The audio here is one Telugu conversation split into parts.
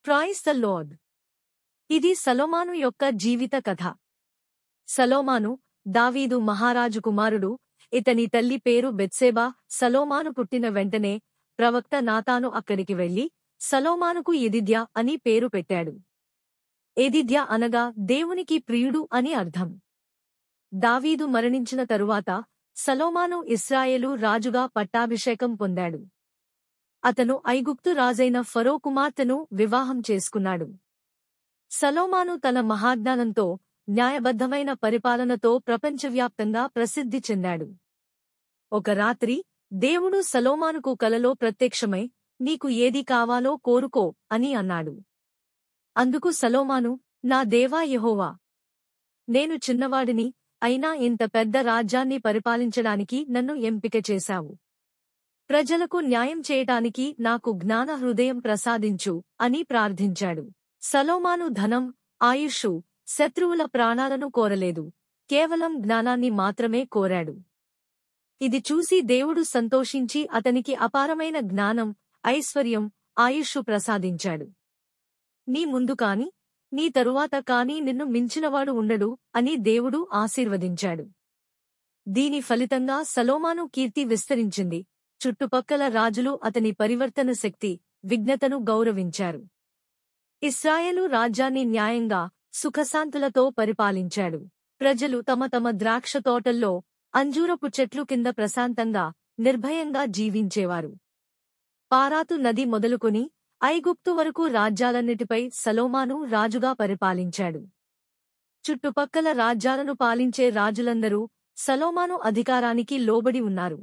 Praise the lord. ఇది సొలొమోను యొక్క జీవిత కథ. సొలొమోను దావీదు మహారాజు కుమారుడు. ఇతని తల్లి పేరు బెత్షెబా. సొలొమోను పుట్టిన వెంటనే ప్రవక్త నాతాను అక్కడికి వెళ్లి సొలొమోనుకు యెదిద్యా అని పేరు పెట్టాడు. యెదిద్యా అనగా దేవునికి ప్రియుడు అని అర్థం. దావీదు మరణించిన తరువాత సొలొమోను ఇశ్రాయేలు రాజుగా పట్టాభిషేకం పొందాడు. అతను ఐగుప్తు రాజైన ఫరో కుమార్తెను వివాహం చేసుకున్నాడు. సొలొమోను తన మహాజ్ఞానంతో, న్యాయబద్ధమైన పరిపాలనతో ప్రపంచవ్యాప్తంగా ప్రసిద్ధి చెందాడు. ఒక రాత్రి దేవుడు సొలొమోనుకు కలలో ప్రత్యక్షమై, నీకు ఏది కావాలో కోరుకో అని అన్నాడు. అందుకు సొలొమోను, నా దేవా యెహోవా, నేను చిన్నవాడిని, అయినా ఇంత పెద్ద రాజ్యాన్ని పరిపాలించడానికి నన్ను ఎంపిక చేశావు. ప్రజలకు న్యాయం చేయటానికి నాకు జ్ఞాన హృదయం ప్రసాదించు అని ప్రార్థించాడు. సొలొమోను ధనం, ఆయుష్షు, శత్రువుల ప్రాణాలను కోరలేదు, కేవలం జ్ఞానాన్ని మాత్రమే కోరాడు. ఇది చూసి దేవుడు సంతోషించి అతనికి అపారమైన జ్ఞానం, ఐశ్వర్యం, ఆయుష్షు ప్రసాదించాడు. నీ ముందు కాని, నీ తరువాత కాని నిన్ను మించినవాడు ఉండడు అని దేవుడు ఆశీర్వదించాడు. దీని ఫలితంగా సొలొమోను కీర్తి విస్తరించింది. చుట్టుపక్కల రాజులు అతని పరివర్తన శక్తి, విజ్ఞతను గౌరవించారు. ఇశ్రాయేలు రాజ్యాన్ని న్యాయంగా, సుఖశాంతులతో పరిపాలించాడు. ప్రజలు తమ తమ ద్రాక్ష తోటల్లో, అంజూరపు చెట్లు కింద ప్రశాంతంగా, నిర్భయంగా జీవించేవారు. పారాతు నది మొదలుకొని ఐగుప్తు వరకు రాజ్యాలన్నిటిపై సొలొమోను రాజుగా పరిపాలించాడు. చుట్టుపక్కల రాజ్యాలను పాలించే రాజులందరూ సొలొమోను అధికారానికి లోబడి ఉన్నారు.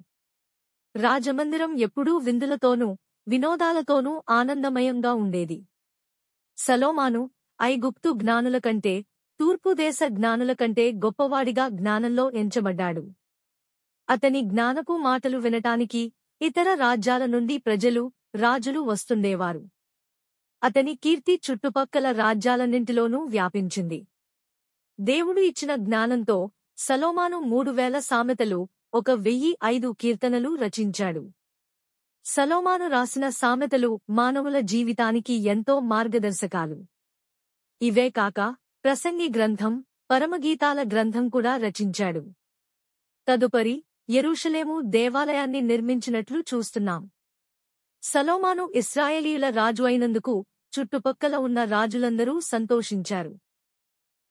రాజమందిరం ఎప్పుడూ విందులతోనూ, వినోదాలతోనూ ఆనందమయంగా ఉండేది. సొలొమోను ఐగుప్తు జ్ఞానుల కంటే, తూర్పుదేశ జ్ఞానుల కంటే గొప్పవాడిగా జ్ఞానంలో ఎంచబడ్డాడు. అతని జ్ఞానపు మాటలు వినటానికి ఇతర రాజ్యాల నుండి ప్రజలు, రాజులు వస్తుండేవారు. అతని కీర్తి చుట్టుపక్కల రాజ్యాలన్నింటిలోనూ వ్యాపించింది. దేవుడు ఇచ్చిన జ్ఞానంతో సొలొమోను 3000 సామెతలు, 1005 కీర్తనలు రచించాడు. సొలొమోను రాసిన సామెతలు మానవుల జీవితానికి ఎంతో మార్గదర్శకాలు. ఇవే కాక ప్రసంగి గ్రంథం, పరమగీతాల గ్రంథం కూడా రచించాడు. తదుపరి యెరూషలేము దేవాలయాన్ని నిర్మించినట్లు చూస్తున్నాం. సొలొమోను ఇశ్రాయేలీయుల రాజు అయినందుకు చుట్టుపక్కల ఉన్న రాజులందరూ సంతోషించారు.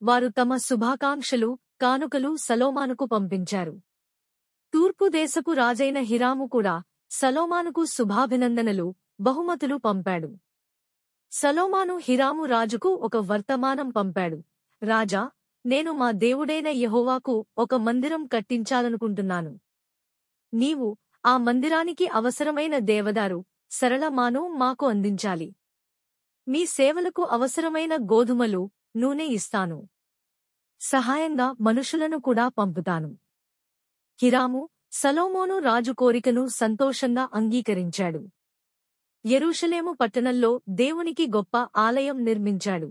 వారు తమ శుభాకాంక్షలు, కానుకలు సొలొమోనుకు పంపించారు. తూర్పు దేశపు రాజైన హీరాము కూడా సొలొమోనుకు శుభాభినందనలు, బహుమతులు పంపాడు. సొలొమోను హీరాము రాజుకు ఒక వర్తమానం పంపాడు. రాజా, నేను మా దేవుడైన యెహోవాకు ఒక మందిరం కట్టించాలనుకుంటున్నాను. నీవు ఆ మందిరానికి అవసరమైన దేవదారు, సరళమాను మాకు అందించాలి. మీ సేవలకు అవసరమైన గోధుమలు, నూనె ఇస్తాను. సహాయంగా మనుషులను కూడా పంపుతాను. హీరాము సొలొమోను రాజు కోరికను సంతోషంగా అంగీకరించాడు. యెరూషలేము పట్టణంలో దేవునికి గొప్ప ఆలయం నిర్మించాడు.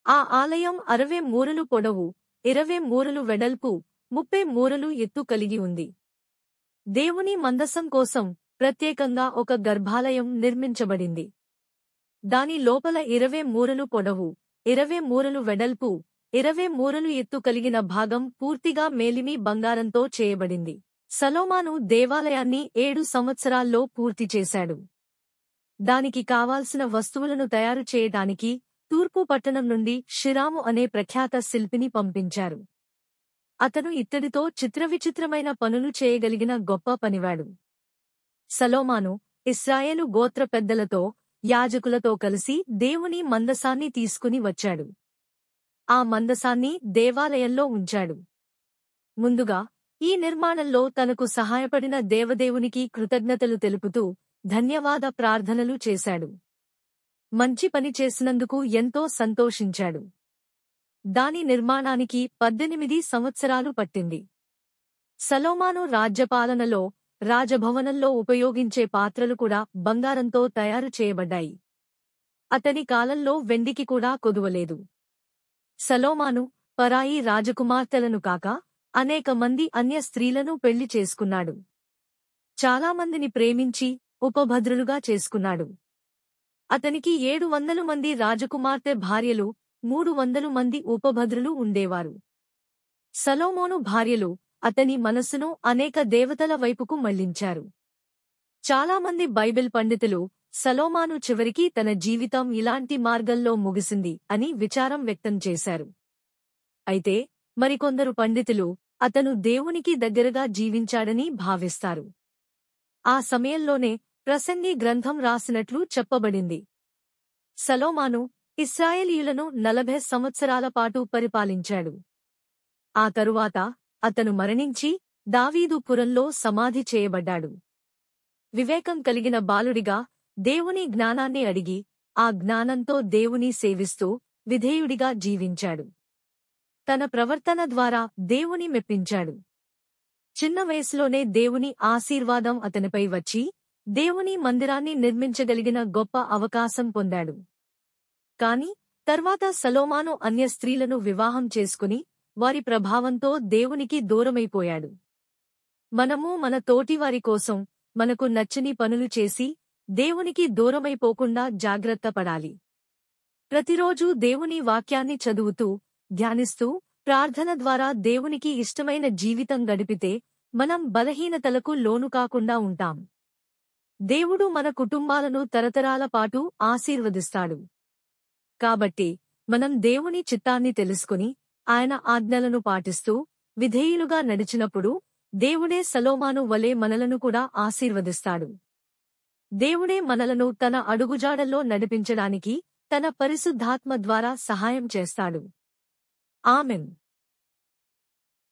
ఆ ఆలయం 60 మూరలు పొడవు, 20 మూరలు వెడల్పు, 30 మూరలు ఎత్తు కలిగి ఉంది. దేవుని మందసం కోసం ప్రత్యేకంగా ఒక గర్భాలయం నిర్మించబడింది. దాని లోపల 20 మూరలు పొడవు, 20 మూరలు వెడల్పు, 20 మూరలు ఎత్తు కలిగిన భాగం పూర్తిగా మేలిమి బంగారంతో చేయబడింది. సొలొమోను దేవాలయాన్ని 7 సంవత్సరాల్లో పూర్తి చేశాడు. దానికి కావాల్సిన వస్తువులను తయారు చేయడానికి తూర్పు పట్టణం నుండి షిరాము అనే ప్రఖ్యాత శిల్పిని పంపించారు. అతను ఇత్తడితో చిత్రవిచిత్రమైన పనులు చేయగలిగిన గొప్ప పనివాడు. సొలొమోను ఇశ్రాయేలు గోత్ర పెద్దలతో, యాజకులతో కలిసి దేవుని మందసాన్ని తీసుకుని వచ్చాడు. ఆ మందసాన్ని దేవాలయంలో ఉంచాడు. ముందుగా ఈ నిర్మాణంలో తనకు సహాయపడిన దేవదేవునికి కృతజ్ఞతలు తెలుపుతూ ధన్యవాద ప్రార్థనలు చేశాడు. మంచి పని చేసినందుకు ఎంతో సంతోషించాడు. దాని నిర్మాణానికి 18 సంవత్సరాలు పట్టింది. సొలొమోను రాజ్యపాలనలో రాజభవనంలో ఉపయోగించే పాత్రలు కూడా బంగారంతో తయారు చేయబడ్డాయి. అతని కాలంలో వెండికి కూడా కొదువలేదు. సొలొమోను పరాయి రాజకుమార్తెలను కాక అనేక మంది అన్య స్త్రీలను పెళ్లి చేసుకున్నాడు. చాలామందిని ప్రేమించి ఉపభద్రులుగా చేసుకున్నాడు. అతనికి 700 మంది రాజకుమార్తె భార్యలు, 300 మంది ఉపభద్రులు ఉండేవారు. సొలొమోను భార్యలు అతని మనస్సును అనేక దేవతల వైపుకు మళ్లించారు. చాలామంది బైబిల్ పండితులు సొలొమోను చివరికి తన జీవితం ఇలాంటి మార్గంలో ముగిసింది అని విచారం వ్యక్తం చేశారు. అయితే మరికొందరు పండితులు అతను దేవునికి దగ్గరగా జీవించాడని భావిస్తారు. ఆ సమయంలోనే ప్రసంగి గ్రంథం రాసినట్లు చెప్పబడింది. సొలొమోను ఇశ్రాయేలీయులను 40 సంవత్సరాల పాటు పరిపాలించాడు. ఆ తరువాత అతను మరణించి దావీదు పురంలో సమాధి చేయబడ్డాడు. వివేకం కలిగిన బాలుడిగా దేవుని జ్ఞానాన్ని అడిగి, ఆ జ్ఞానంతో దేవుని సేవిస్తూ విధేయుడిగా జీవించాడు. తన ప్రవర్తన ద్వారా దేవుని మెప్పించాడు. చిన్న వయసులోనే దేవుని ఆశీర్వాదం అతనిపై వచ్చి దేవుని మందిరాన్ని నిర్మించగలిగిన గొప్ప అవకాశం పొందాడు. కాని తర్వాత సొలొమోను అన్య స్త్రీలను వివాహం చేసుకుని వారి ప్రభావంతో దేవునికి దూరమైపోయాడు. మనము మన తోటివారి కోసం మనకు నచ్చని పనులు చేసి దేవునికి దూరమైపోకుండా జాగ్రత్త పడాలి. ప్రతిరోజూ దేవుని వాక్యాన్ని చదువుతూ, ధ్యానిస్తూ, ప్రార్థన ద్వారా దేవునికి ఇష్టమైన జీవితం గడిపితే మనం బలహీనతలకు లోను కాకుండా ఉంటాం. దేవుడు మన కుటుంబాలను తరతరాల పాటు ఆశీర్వదిస్తాడు. కాబట్టి మనం దేవుని చిత్తాన్ని తెలుసుకుని ఆయన ఆజ్ఞలను పాటిస్తూ విధేయులుగా నడిచినప్పుడు దేవుడే సొలొమోను వలె మనలను కూడా ఆశీర్వదిస్తాడు. దేవుడే మనలను తన అడుగుజాడల్లో నడిపించడానికి తన పరిశుద్ధాత్మ ద్వారా సహాయం చేస్తాడు. ఆమెన్.